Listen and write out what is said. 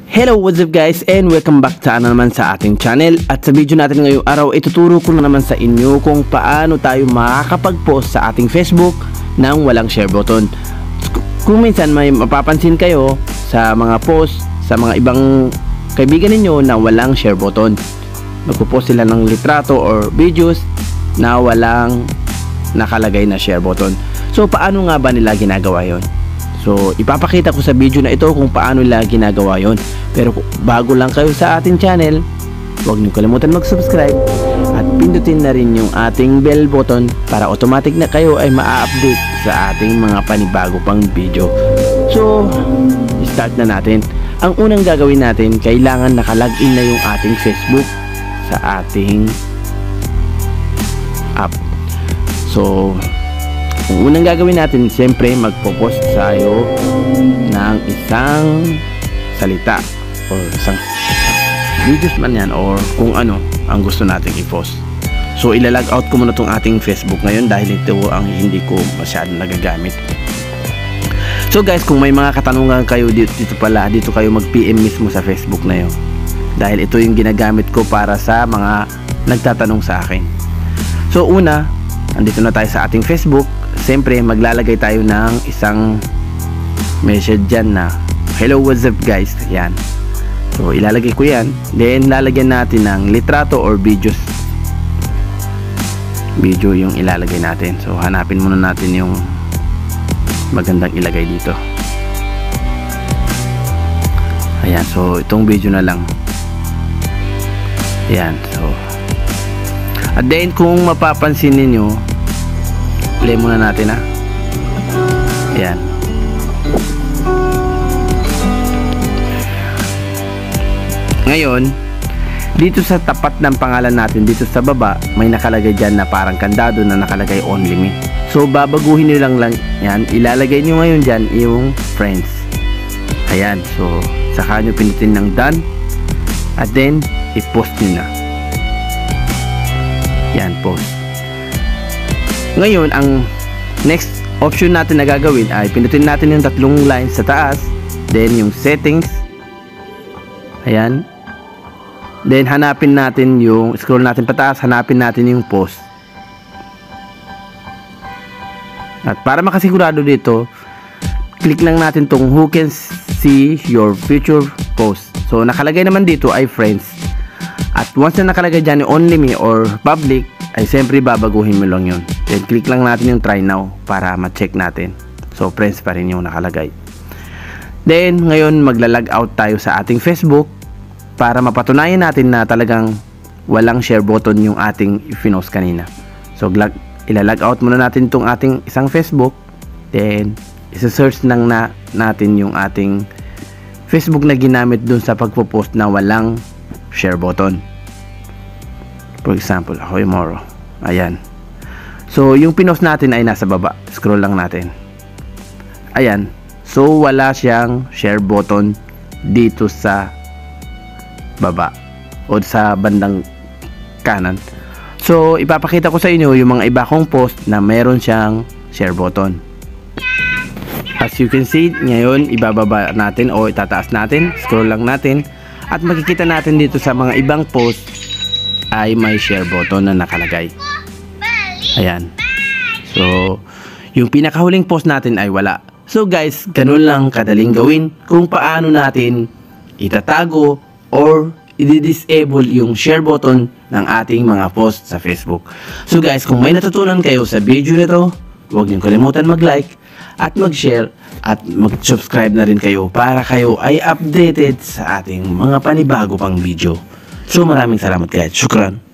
Hello, what's up guys, and welcome back naman sa ating channel. At sa video natin ngayong araw, ituturo ko na naman sa inyo kung paano tayo makakapag-post sa ating Facebook nang walang share button. Kung minsan may mapapansin kayo sa mga post sa mga ibang kaibigan ninyo na walang share button, magpo-post sila ng litrato or videos na walang nakalagay na share button. So paano nga ba nila ginagawa yon? So ipapakita ko sa video na ito kung paano nila ginagawa yon. Pero bago lang kayo sa ating channel, huwag niyo kalimutan mag-subscribe at pindutin na rin yung ating bell button para automatic na kayo ay ma-update sa ating mga panibago pang video. So start na natin. Ang unang gagawin natin, kailangan naka-login na yung ating Facebook sa ating app. So ang unang gagawin natin, siyempre magpo-post tayo ng isang salita or isang videos man yan or kung ano ang gusto nating i-post. So ilalag out ko muna itong ating Facebook ngayon dahil ito ang hindi ko masyadong nagagamit. So guys, kung may mga katanungan kayo dito kayo mag-PM mismo sa Facebook na yun, dahil ito yung ginagamit ko para sa mga nagtatanong sa akin. So una, andito na tayo sa ating Facebook. Siyempre maglalagay tayo ng isang message dyan na hello, what's up guys, yan. So ilalagay ko yan, then lalagyan natin ng litrato or videos. Video yung ilalagay natin. So hanapin muna natin yung magandang ilagay dito. Ayan, so itong video na lang. Ayan, so at then kung mapapansin ninyo, play muna natin ha. Ayan. Ngayon, dito sa tapat ng pangalan natin, dito sa baba, may nakalagay dyan na parang kandado na nakalagay only me. So, babaguhin nyo lang yan. Ilalagay nyo ngayon dyan yung friends. Ayan. So, saka nyo pinutin ng done. At then, i-post nyo na. Yan, post. Ngayon, ang next option natin na gagawin ay pinutin natin yung tatlong lines sa taas, then yung settings. Ayan. Then hanapin natin yung, scroll natin pataas, hanapin natin yung post. At para makasigurado dito, click lang natin tong who can see your future post. So nakalagay naman dito ay friends. At once na nakalagay dyan only me or public, ay siyempre babaguhin mo lang yun. Then click lang natin yung try now para ma-check natin. So friends pa rin yung nakalagay. Then ngayon magla-log out tayo sa ating Facebook para mapatunayan natin na talagang walang share button yung ating i-pinost kanina. So ilalog out muna natin itong ating isang Facebook. Then isa-search lang natin yung ating Facebook na ginamit dun sa pagpo-post na walang share button. For example, ako yung Moro. Ayan. So yung pinost natin ay nasa baba. Scroll lang natin. Ayan. So wala siyang share button dito sa baba o sa bandang kanan. So ipapakita ko sa inyo yung mga iba kong post na meron siyang share button. As you can see, ngayon ibababa natin o itataas natin, scroll lang natin, at makikita natin dito sa mga ibang post ay may share button na nakalagay. Ayan. So yung pinakahuling post natin ay wala. So guys, ganun lang kadaling gawin kung paano natin itatago or i-disable yung share button ng ating mga post sa Facebook. So guys, kung may natutunan kayo sa video nito, huwag niyo kalimutan mag-like at mag-share at mag-subscribe na rin kayo para kayo ay updated sa ating mga panibago pang video. So maraming salamat guys. Shukran.